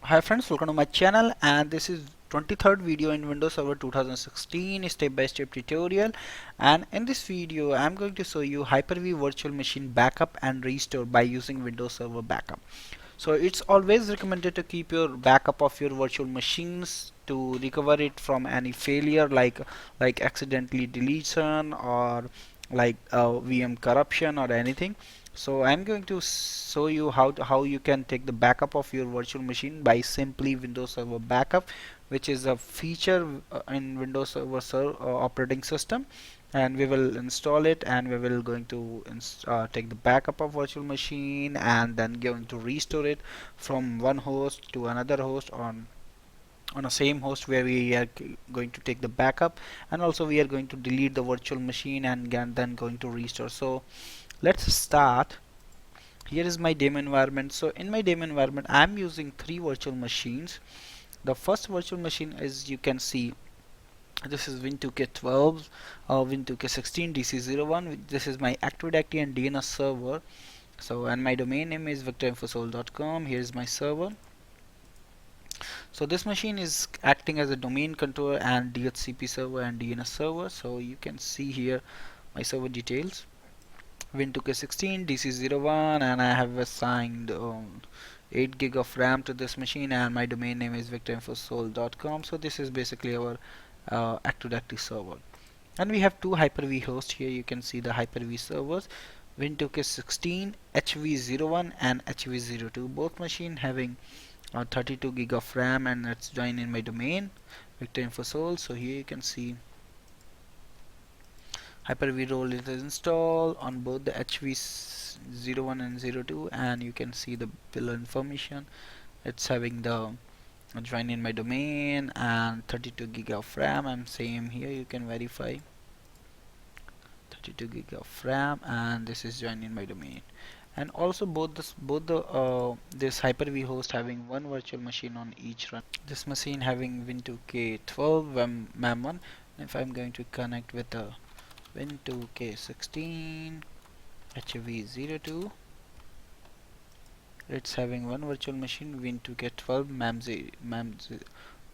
Hi friends, welcome to my channel, and this is 23rd video in Windows Server 2016 step-by-step tutorial. And in this video I'm going to show you Hyper-V virtual machine backup and restore by using Windows Server Backup. So it's always recommended to keep your backup of your virtual machines to recover it from any failure like accidentally deletion or like VM corruption or anything. So I'm going to show you how you can take the backup of your virtual machine by simply Windows Server Backup, which is a feature in Windows Server operating system, and we will install it, and we will going to take the backup of virtual machine and then going to restore it from one host to another host on a same host where we are going to take the backup, and also we are going to delete the virtual machine and then going to restore. So let's start. Here is my demo environment. So in my demo environment I'm using three virtual machines. The first virtual machine, as you can see, this is Win2K12 or Win2K16 DC01. This is my Active Directory and DNS server. So, and my domain name is victorinfosol.com. Here is my server. So this machine is acting as a domain controller and DHCP server and DNS server. So you can see here my server details. Win2K16 DC01, and I have assigned 8 gig of RAM to this machine, and my domain name is victorinfosol.com. So this is basically our Active Directory server. And we have two Hyper-V hosts here. You can see the Hyper-V servers, Win2K16, HV01 and HV02. Both machine having 32 gig of RAM, and let's join in my domain, Victor Infosol. So here you can see Hyper-V role is installed on both the HV01 and 02, and you can see the below information. It's having the join in my domain and 32 gig of RAM. I'm same here, you can verify 32 gig of RAM, and this is join in my domain. And also both this Hyper-V host having one virtual machine on each run. This machine having Win2K12 MAM1. If I'm going to connect with a Win2K16 HV02, it's having one virtual machine, Win2K12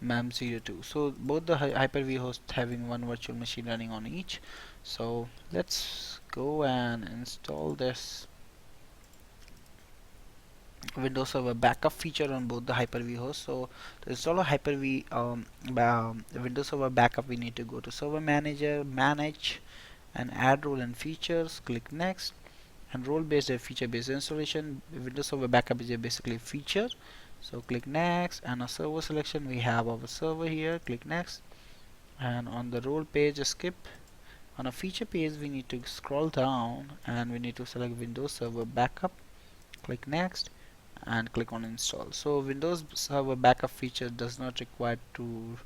MAM02. So both the Hyper-V hosts having one virtual machine running on each. So let's go and install this Windows Server Backup feature on both the Hyper-V hosts. So to install a Hyper-V Windows Server Backup, we need to go to Server Manager, Manage, and Add Role and Features. Click Next. And role-based feature-based installation. Windows Server Backup is basically a feature. So click Next, and a server selection, we have our server here. Click Next, and on the role page, skip. On a feature page, we need to scroll down, and we need to select Windows Server Backup. Click Next, and click on Install. So Windows Server Backup feature does not require to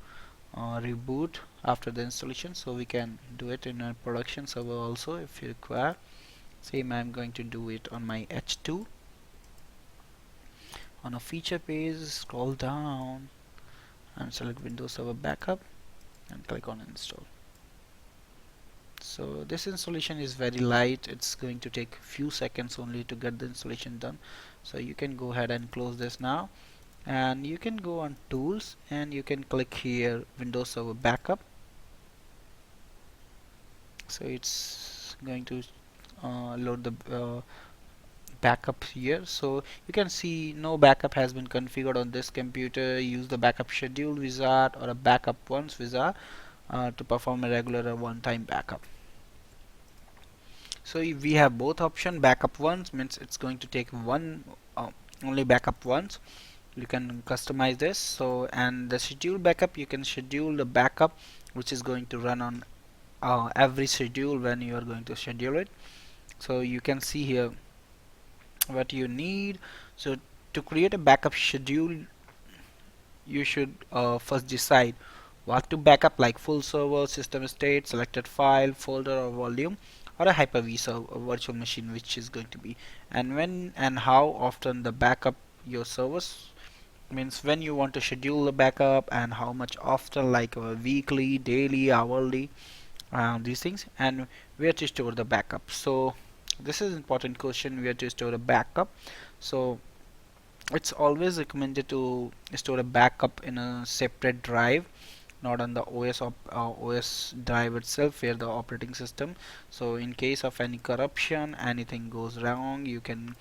reboot after the installation, so we can do it in a production server also if you require. Same, I'm going to do it on my H2. On a feature page, scroll down and select Windows Server Backup and click on Install. So this installation is very light. It's going to take few seconds only to get the installation done. So you can go ahead and close this now, and you can go on Tools, and you can click here Windows Server Backup. So it's going to load the backup here. So you can see no backup has been configured on this computer. Use the backup schedule wizard or a backup once wizard to perform a regular or one-time backup. So we have both option. Backup once means it's going to take one only backup once. You can customize this. So, and the schedule backup, you can schedule the backup which is going to run on every schedule when you are going to schedule it. So you can see here what you need. So to create a backup schedule, you should first decide what to backup, like full server, system state, selected file, folder or volume, or a Hyper-V virtual machine, which is going to be, and when and how often the backup your servers, means when you want to schedule the backup and how much often, like weekly, daily, hourly, these things, and where to store the backup. So this is important question, where to store the backup. So it's always recommended to store a backup in a separate drive, not on the OS drive itself where the operating system. So in case of any corruption, anything goes wrong, you can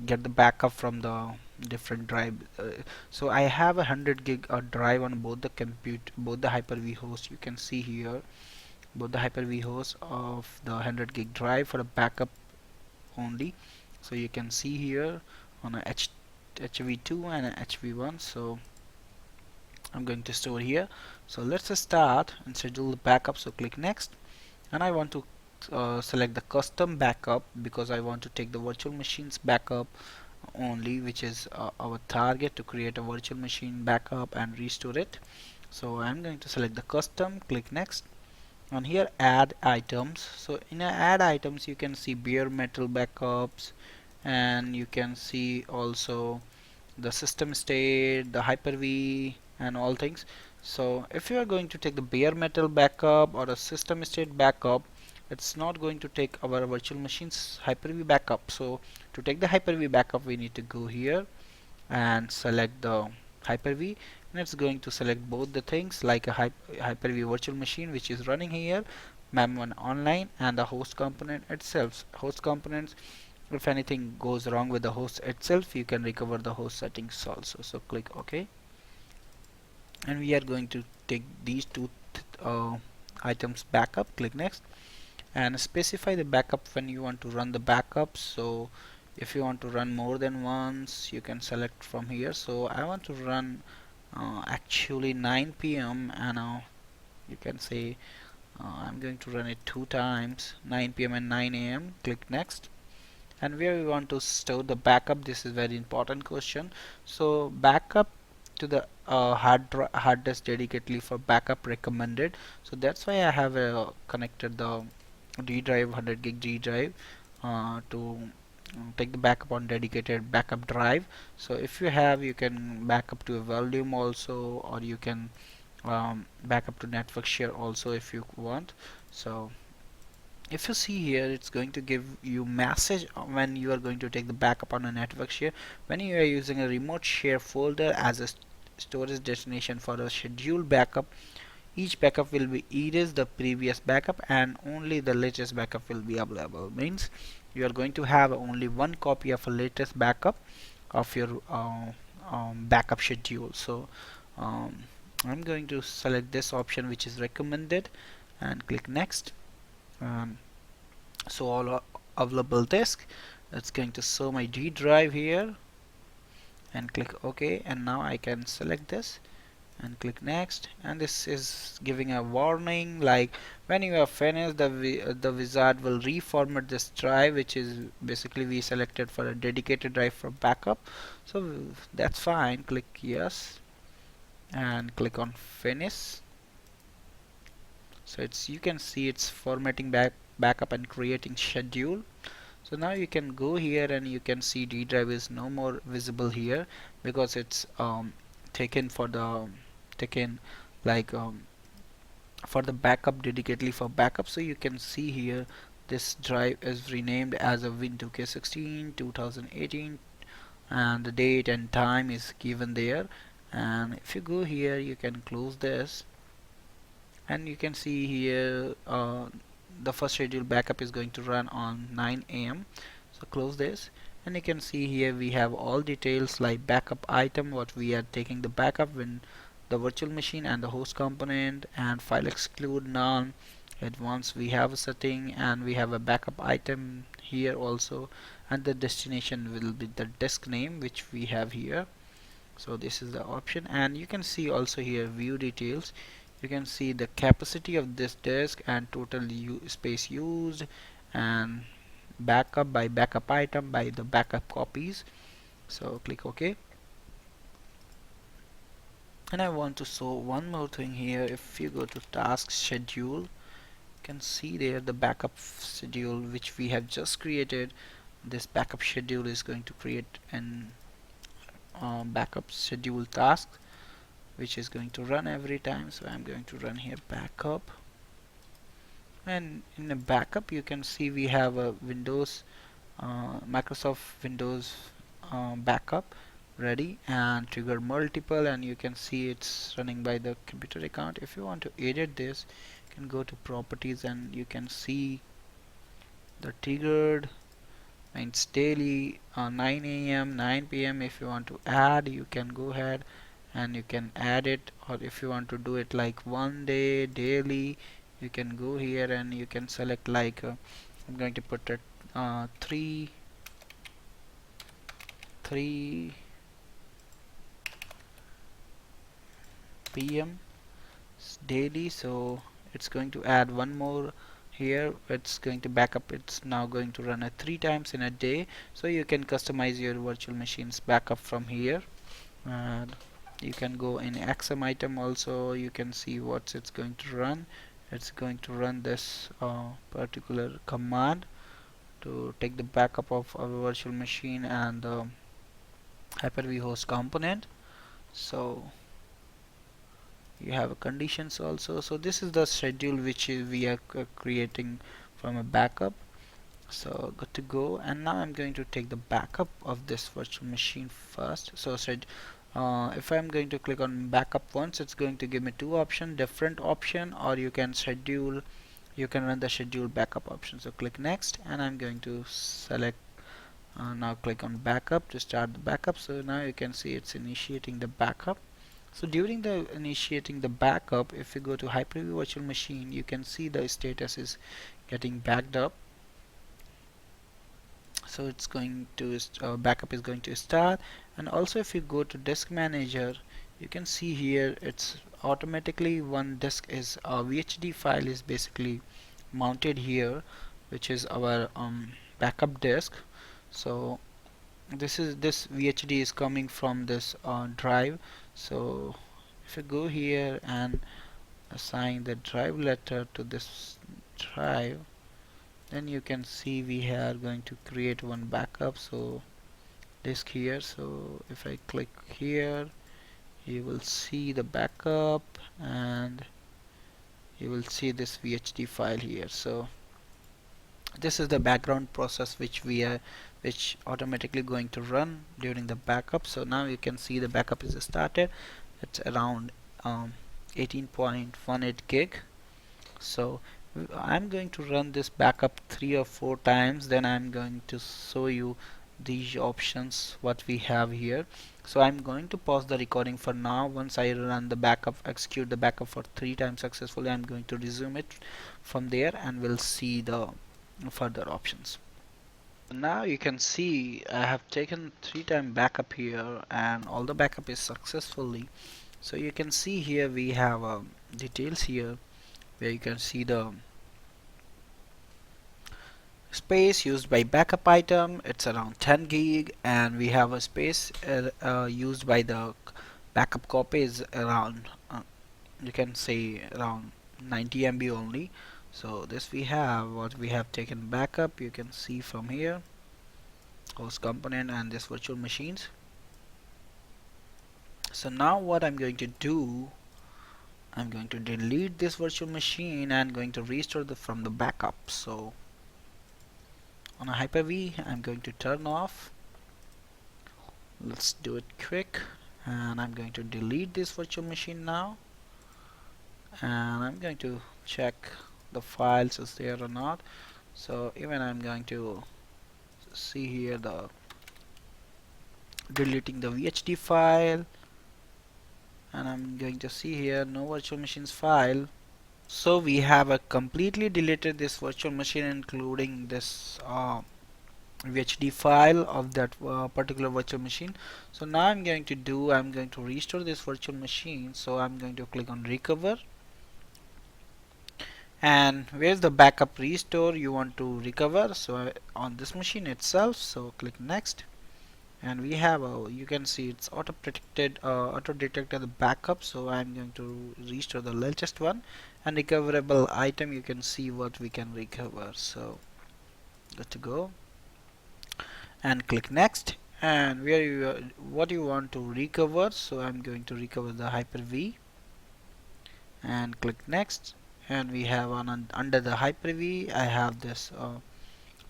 get the backup from the different drive. So I have a 100 gig drive on both the Hyper-V hosts. You can see here both the Hyper-V hosts of the 100 gig drive for a backup only. So you can see here on a HV2 and a HV1. So I'm going to store here. So let's start and schedule the backup. So click next, and I want to select the custom backup because I want to take the virtual machines backup only, which is our target, to create a virtual machine backup and restore it. So I'm going to select the custom, click next, and here add items. So in add items you can see bare metal backups, and you can see also the system state, the Hyper-V, and all things. So if you are going to take the bare metal backup or a system state backup, it's not going to take our virtual machines Hyper-V backup. So to take the Hyper-V backup, we need to go here and select the Hyper-V, and it's going to select both the things, like a Hyper-V virtual machine which is running here, MEM1 online, and the host component itself. Host components, if anything goes wrong with the host itself, you can recover the host settings also. So click OK, and we are going to take these two items backup. Click next, and specify the backup when you want to run the backup. So if you want to run more than once, you can select from here. So I want to run actually 9 p.m. and you can say I'm going to run it 2 times, 9 p.m. and 9 a.m. Click next, and where we want to store the backup. This is very important question. So backup to the hard disk dedicatedly for backup recommended. So that's why I have connected the D drive, 100 gig D drive, to take the backup on dedicated backup drive. So if you have, you can backup to a volume also, or you can backup to network share also if you want. So if you see here, it's going to give you message when you are going to take the backup on a network share. When you are using a remote share folder as a storage destination for a scheduled backup, each backup will be erase the previous backup and only the latest backup will be available. Means you are going to have only one copy of a latest backup of your backup schedule. So um, I'm going to select this option which is recommended and click next. um, so all available disk, it's going to show my D drive here, and click OK, and now I can select this and click next, and this is giving a warning like when you are finished, the wizard will reformat this drive, which is basically we selected for a dedicated drive for backup. So that's fine. Click yes and click on finish. So it's, you can see it's formatting backup and creating schedule. So now you can go here and you can see D drive is no more visible here because it's taken for the taken like for the backup, dedicatedly for backup. So you can see here this drive is renamed as a Win2K16 2018, and the date and time is given there. And if you go here, you can close this, and you can see here the first scheduled backup is going to run on 9 a.m. So close this, and you can see here we have all details like backup item, what we are taking the backup, when the virtual machine and the host component, and file exclude none. Advanced we have a setting, and we have a backup item here also, and the destination will be the disk name which we have here. So this is the option, and you can see also here view details. You can see the capacity of this disk and total space used, and backup by backup item by the backup copies. So click OK, and I want to show one more thing here. If you go to task schedule, you can see there the backup schedule which we have just created. This backup schedule is going to create an backup schedule task which is going to run every time. So I'm going to run here backup, and in the backup you can see we have a Windows Microsoft Windows backup ready, and trigger multiple, and you can see it's running by the computer account. If you want to edit this, you can go to properties and you can see the triggered means daily 9 a.m. 9 p.m. If you want to add, you can go ahead and you can add it, or if you want to do it like one day daily, you can go here and you can select like I'm going to put it 3 p.m. daily. So it's going to add one more here. It's going to backup. It's now going to run it 3 times in a day. So you can customize your virtual machines backup from here, and you can go in XM item also. You can see what it's going to run. It's going to run this particular command to take the backup of our virtual machine and the Hyper-V host component. So you have conditions also. So this is the schedule which we are creating from a backup. So good to go. And now I'm going to take the backup of this virtual machine first. So said if I'm going to click on backup once, it's going to give me two options, different option, or you can schedule, you can run the schedule backup option. So click next, and I'm going to select now click on backup to start the backup. So now you can see it's initiating the backup. So during the initiating the backup, if you go to Hyper-V virtual machine, you can see the status is getting backed up. So it's going to backup is going to start. And also if you go to disk manager, you can see here it's automatically one disk is a VHD file is basically mounted here, which is our backup disk. So this VHD is coming from this drive. So if you go here and assign the drive letter to this drive, then you can see we are going to create one backup. So disk here. So if I click here, you will see the backup and you will see this VHD file here. So this is the background process which automatically going to run during the backup. So now you can see the backup is started. It's around 18.18 gig. So I'm going to run this backup 3 or 4 times, then I'm going to show you these options what we have here. So I'm going to pause the recording for now. Once I run the backup, execute the backup for 3 times successfully, I'm going to resume it from there and we'll see the further options. Now you can see I have taken 3 time backup here and all the backup is successfully. So you can see here we have details here where you can see the space used by backup item. It's around 10 gig, and we have a space used by the backup copy is around you can say around 90 MB only. So this we have what we have taken backup. You can see from here host component and this virtual machines. So now what I'm going to do, I'm going to delete this virtual machine and going to restore from the backup. So on a Hyper-V, I'm going to turn off. Let's do it quick, and I'm going to delete this virtual machine now, and I'm going to check the files is there or not. So even I'm going to see here the deleting the VHD file, and I'm going to see here no virtual machines file. So we have a completely deleted this virtual machine, including this VHD file of that particular virtual machine. So now I'm going to restore this virtual machine. So I'm going to click on recover, and where's the backup restore you want to recover? So on this machine itself. So click next, and we have you can see it's auto detected the backup. So I'm going to restore the latest one, and recoverable item you can see what we can recover. So good to go, and click next, and where you what you want to recover. So I'm going to recover the Hyper-V, and click next, and we have under the Hyper-V I have this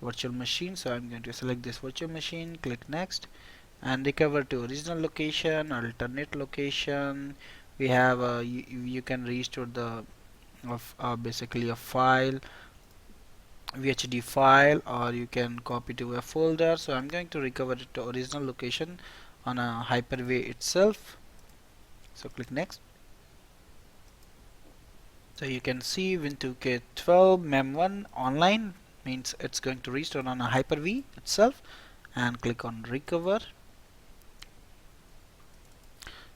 virtual machine. So I'm going to select this virtual machine, click next, and recover to original location, alternate location. We have you can restore the of basically a file, VHD file, or you can copy to a folder. So I'm going to recover it to original location on a Hyper-V itself. So click next. So you can see Win2K12 mem1 online means it's going to restore on a Hyper-V itself, and click on recover.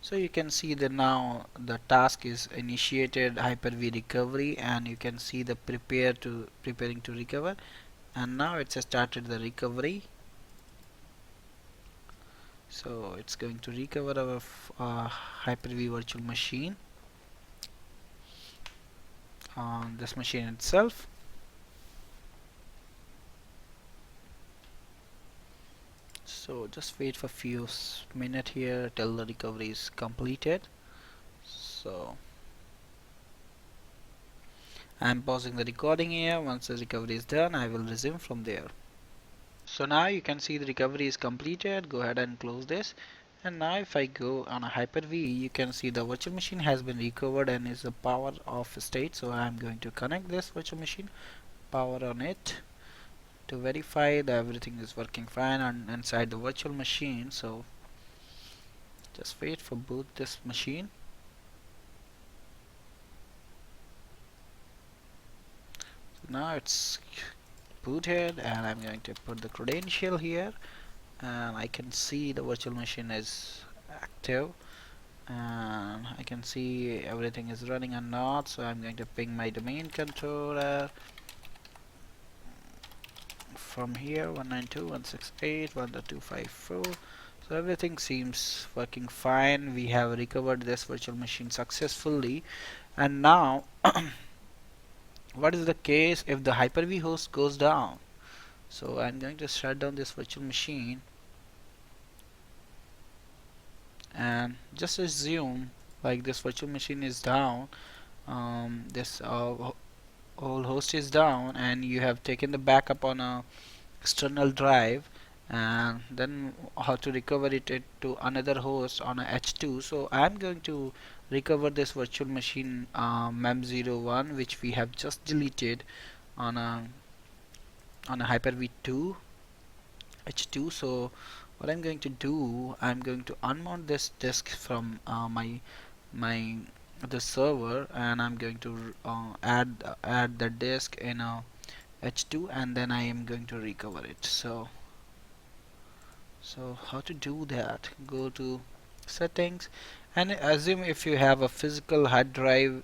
So you can see that now the task is initiated Hyper-V recovery, and you can see the preparing to recover, and now it's started the recovery. So it's going to recover our Hyper-V virtual machine on this machine itself. So just wait for a few minutes here till the recovery is completed. So I'm pausing the recording here. Once the recovery is done, I will resume from there. So now you can see the recovery is completed. Go ahead and close this. And now if I go on a Hyper-V, you can see the virtual machine has been recovered and is a power off state. So I'm going to connect this virtual machine, power on it, to verify that everything is working fine on inside the virtual machine. So just wait for boot this machine. So now it's booted, and I'm going to put the credential here, and I can see the virtual machine is active, and I can see everything is running or not. So I'm going to ping my domain controller from here, 192.168.1.254. So everything seems working fine. We have recovered this virtual machine successfully. And now what is the case if the Hyper-V host goes down? So I'm going to shut down this virtual machine, and just assume like this virtual machine is down, this whole host is down, and you have taken the backup on a external drive, and then how to recover it to another host on a H2. So I'm going to recover this virtual machine mem01, which we have just deleted on a Hyper-V 2 H2. So what I'm going to do, I'm going to unmount this disk from my the server, and I'm going to add the disk in a H2, and then I am going to recover it. So how to do that? Go to settings, and assume if you have a physical hard drive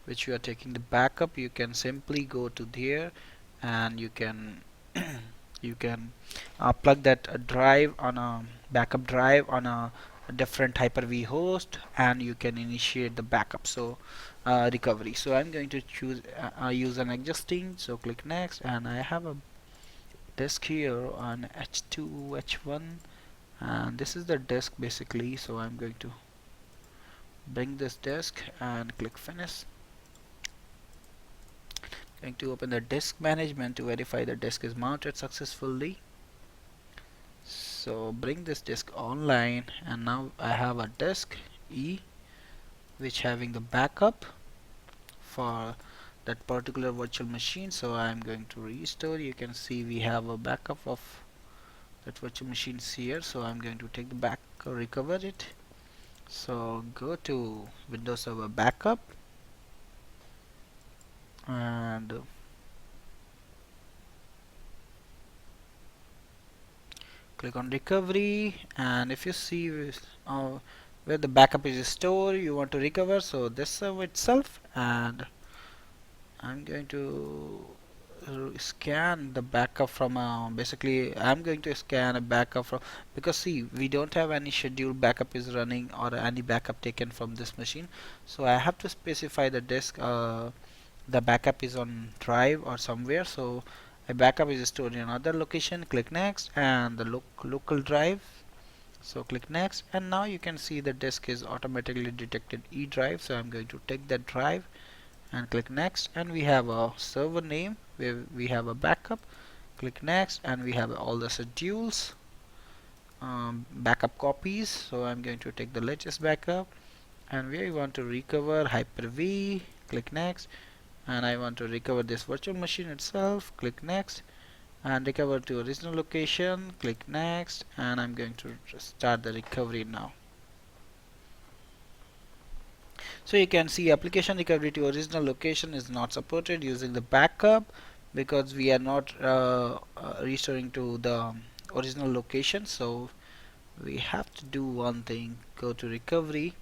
which you are taking the backup, you can simply go to there, and you can you can plug that drive on a backup drive on a different Hyper-V host, and you can initiate the backup. So recovery. So I'm going to choose use an existing. So click next, and I have a disk here on H2 H1, and this is the disk basically. So I'm going to bring this disk and click finish. Going to open the disk management to verify the disk is mounted successfully. So bring this disk online, and now I have a disk E which having the backup for that particular virtual machine. So I'm going to restore. You can see we have a backup of that virtual machine here. So I'm going to take the back recover it. So go to Windows Server Backup, and click on recovery, and if you see where the backup is stored, you want to recover, so this server itself, and I'm going to scan the backup from basically I'm going to scan a backup from, because see we don't have any scheduled backup is running or any backup taken from this machine. So I have to specify the disk the backup is on drive or somewhere. So a backup is stored in another location. Click next, and the local drive. So click next, and now you can see the disk is automatically detected E drive. So I'm going to take that drive and click next, and we have a server name where we have a backup. Click next, and we have all the schedules. backup copies. So I'm going to take the latest backup, and where you want to recover Hyper-V, click next. And I want to recover this virtual machine itself, click next. And recover to original location, click next. And I'm going to start the recovery now. So you can see application recovery to original location is not supported using the backup, because we are not restoring to the original location. So we have to do one thing, go to recovery,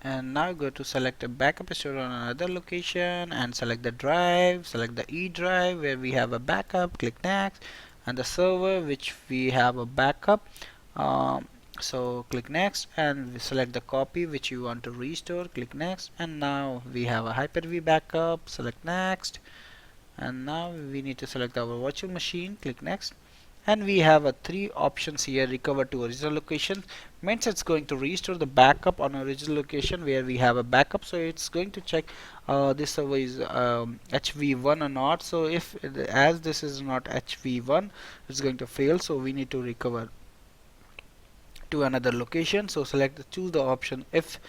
and now go to select a backup stored on another location, and select the drive, select the E drive where we have a backup, click next. And the server which we have a backup, um, so click next, and select the copy which you want to restore, click next. And now we have a Hyper-V backup, select next. And now we need to select our virtual machine, click next. And we have three options here: recover to original location, means it's going to restore the backup on original location where we have a backup. So it's going to check this server is HV1 or not. So if as this is not HV1, it's going to fail, so we need to recover to another location. So choose the option if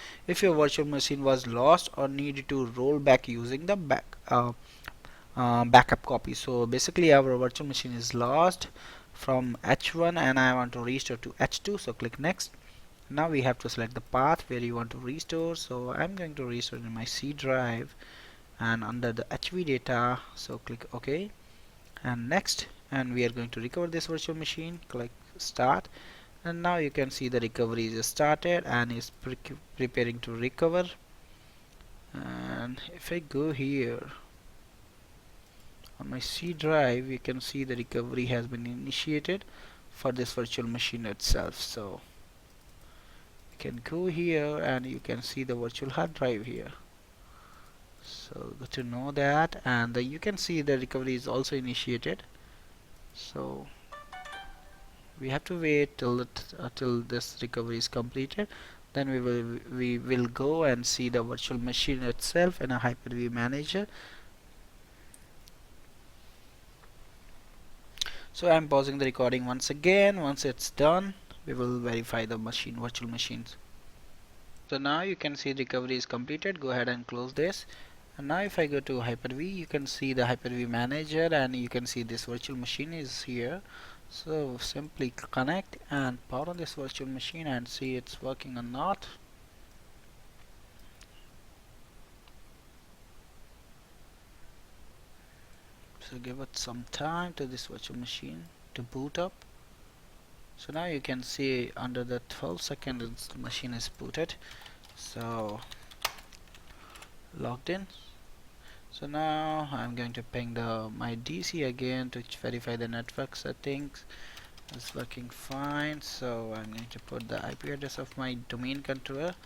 your virtual machine was lost or needed to roll back using the backup copy. So basically our virtual machine is lost from H1 and I want to restore to H2, so click next. Now we have to select the path where you want to restore. So I'm going to restore in my C drive and under the HV data, so click OK and next. And we are going to recover this virtual machine, click start. And now you can see the recovery is started and is preparing to recover. And if I go here on my C drive, you can see the recovery has been initiated for this virtual machine itself. So you can go here and you can see the virtual hard drive here. So good to know that. And you can see the recovery is also initiated. So we have to wait till this recovery is completed. Then we will go and see the virtual machine itself in a Hyper-V manager. So I'm pausing the recording once again. Once it's done, we will verify the virtual machines. So now you can see recovery is completed. Go ahead and close this. And now if I go to Hyper-V, you can see the Hyper-V manager and you can see this virtual machine is here. So simply connect and power on this virtual machine and see it's working or not. So give it some time to this virtual machine to boot up. So now you can see under the 12 seconds the machine is booted. So logged in. So now I'm going to ping my DC again to verify the network settings. It's working fine. So I'm going to put the IP address of my domain controller.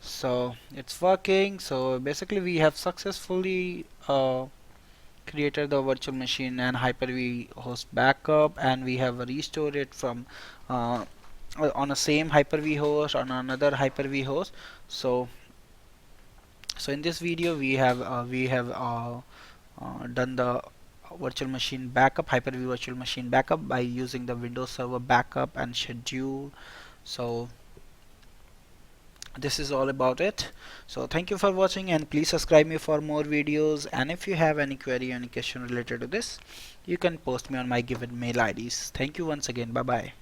So it's working. So basically we have successfully created the virtual machine and Hyper-V host backup, and we have restored it from on a same Hyper-V host on another Hyper-V host. So in this video we have done the virtual machine backup, Hyper-V virtual machine backup, by using the Windows Server backup and schedule. So this is all about it. So thank you for watching, and please subscribe me for more videos. And if you have any query, any question related to this, you can post me on my given mail IDs. Thank you once again. Bye bye.